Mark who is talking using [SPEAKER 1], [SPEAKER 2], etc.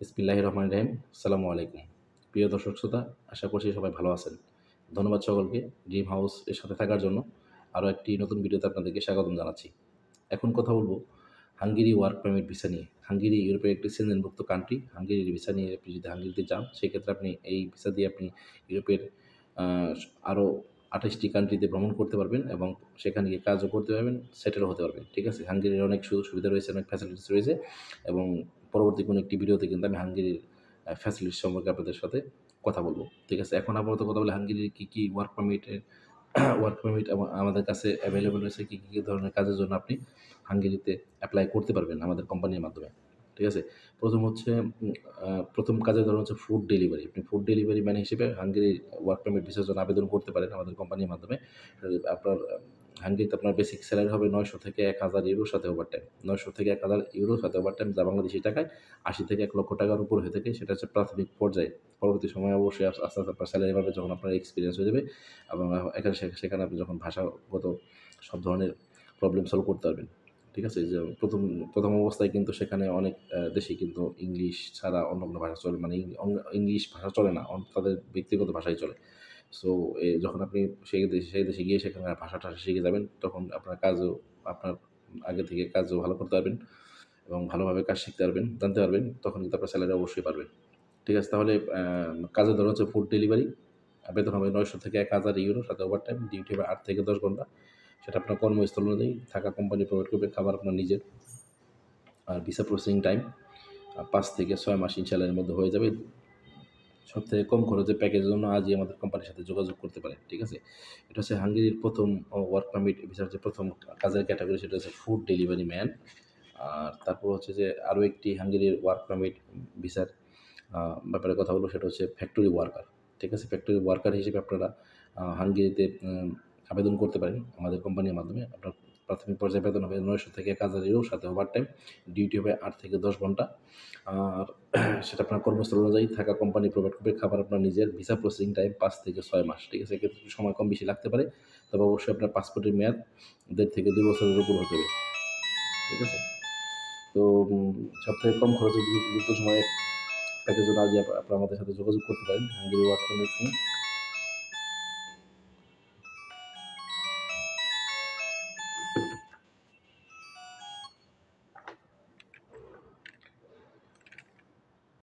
[SPEAKER 1] বিসমিল্লাহির রহমানির রহিম। আসসালামু আলাইকুম। প্রিয় দর্শক শ্রোতা, আশা করছি সবাই ভালো আছেন। ধন্যবাদ সকলকে ড্রিম হাউস এর সাথে থাকার জন্য। আরও একটি নতুন ভিডিওতে আপনাদেরকে স্বাগতম জানাচ্ছি। এখন কথা বলব হাঙ্গেরি ওয়ার্ক পারমিট ভিসা নিয়ে। হাঙ্গেরি ইউরোপের একটি সেনজেনভুক্ত কান্ট্রি। হাঙ্গেরির ভিসা নিয়ে আপনি যদি হাঙ্গেরিতে যান, সেক্ষেত্রে আপনি এই ভিসা দিয়ে আপনি ইউরোপের আ আরও ২৮ টি কান্ট্রিতে ভ্রমণ করতে পারবেন এবং সেখানে গিয়ে কাজও করতে পারবেন, সেটেলও হতে পারবেন। ঠিক আছে? হাঙ্গেরির অনেক সুযোগ সুবিধা রয়েছে, অনেক ফ্যাসিলিটিস রয়েছে এবং পরবর্তী কোনো একটি ভিডিওতে কিন্তু আমি হাঙ্গেরির ফ্যাসিলিটিস সম্পর্কে আপনাদের সাথে কথা বলব। ঠিক আছে? এখন আপাতত কথা বলি হাঙ্গেরির কী ওয়ার্ক পারমিটের ওয়ার্ক পারমিট আমাদের কাছে অ্যাভেলেবল রয়েছে, কী ধরনের কাজের জন্য আপনি হাঙ্গেরিতে এপ্লাই করতে পারবেন আমাদের কোম্পানির মাধ্যমে। ঠিক আছে? প্রথম হচ্ছে প্রথম কাজের ধরন হচ্ছে ফুড ডেলিভারি। আপনি ফুড ডেলিভারি ম্যান হিসেবে হাঙ্গেরির ওয়ার্ক পারমিট ভিসার জন্য আবেদন করতে পারেন আমাদের কোম্পানির মাধ্যমে। আপনার হাঙ্গেরিতে আপনার বেসিক স্যালারি হবে ৯০০ থেকে ১,০০০ ইউরোর সাথে ওভারটাইম। ৯০০ থেকে ১,০০০ ইউরোর সাথে ওভারটাইম, যা বাংলাদেশী টাকায় ৮০ থেকে ১,০০,০০০ টাকার উপর হয়ে থাকে। সেটা হচ্ছে প্রাথমিক পর্যায়ে। পরবর্তী সময়ে অবশ্যই আস্তে, আস্তে আপনার স্যালারি বাড়বে যখন আপনার এক্সপেরিয়েন্স হয়ে যাবে এবং সেখানে আপনি যখন ভাষাগত সব ধরনের প্রবলেম সলভ করতে পারবেন। ঠিক আছে? যে প্রথম অবস্থায় কিন্তু সেখানে অনেক দেশেই কিন্তু ইংলিশ ছাড়া অন্য কোনো ভাষা চলে, মানে ইংলিশ ভাষা চলে না। তাদের ব্যক্তিগত ভাষাই চলে। সো যখন আপনি সেই দেশে গিয়ে সেখানকার ভাষাটা শিখে যাবেন, তখন আপনার কাজও আপনার আগে থেকে কাজও ভালো করতে পারবেন এবং ভালোভাবে কাজ শিখতে পারবেন, জানতে পারবেন। তখন কিন্তু আপনার স্যালারি অবশ্যই বাড়বে। ঠিক আছে? তাহলে কাজের ধরন হচ্ছে ফুড ডেলিভারি। বেতন হবে ৯০০ থেকে ১,০০০ ইউরো, সাথে ওভারটাইম, ডিউটি হবে ৮ থেকে ১০ ঘন্টা। সেটা আপনার কর্মস্থল অনুযায়ী থাকা কোম্পানি প্রোভাইড করবে, খাবার আপনার নিজের। আর ভিসা প্রসেসিং টাইম ৫ থেকে ৬ মাস ইনশাআল্লাহ এর মধ্যে হয়ে যাবে। সবথেকে কম খরচে প্যাকেজের জন্য আজই আমাদের কোম্পানির সাথে যোগাযোগ করতে পারেন। ঠিক আছে? এটা হচ্ছে হাঙ্গেরির প্রথম ওয়ার্ক পারমিট ভিসার যে প্রথম কাজের ক্যাটাগরি, সেটা হচ্ছে ফুড ডেলিভারি ম্যান। আর তারপর হচ্ছে যে আরও একটি হাঙ্গেরির ওয়ার্ক পারমিট ভিসার ব্যাপারে কথা বলব, সেটা হচ্ছে ফ্যাক্টরি ওয়ার্কার। ঠিক আছে? ফ্যাক্টরি ওয়ার্কার হিসেবে আপনারা হাঙ্গেরিতে আবেদন করতে পারেন আমাদের কোম্পানির মাধ্যমে। আপনার প্রাথমিক পর্যায়ে বেতন হবে ৯০০ থেকে ১,০০০ ইউরো, সাথে ওভারটাইম, ডিউটি হবে ৮ থেকে ১০ ঘন্টা। আর সেটা আপনার কর্মস্থল অনুযায়ী থাকা কোম্পানি প্রোভাইড করবে, খাবার আপনার নিজের। ভিসা প্রসেসিং টাইম ৫ থেকে ৬ মাস। ঠিক আছে? এক্ষেত্রে একটু সময় কম বেশি লাগতে পারে। তবে অবশ্যই আপনার পাসপোর্টের মেয়াদ ১.৫ থেকে ২ বছরের উপর হতে হবে। ঠিক আছে? তো সবথেকে কম খরচে দ্রুত সময়ে প্যাকেজের জন্য আজই আপনারা আমাদের সাথে যোগাযোগ করতে পারেন হাঙ্গেরি ওয়ার্ক পারমিট নিয়ে।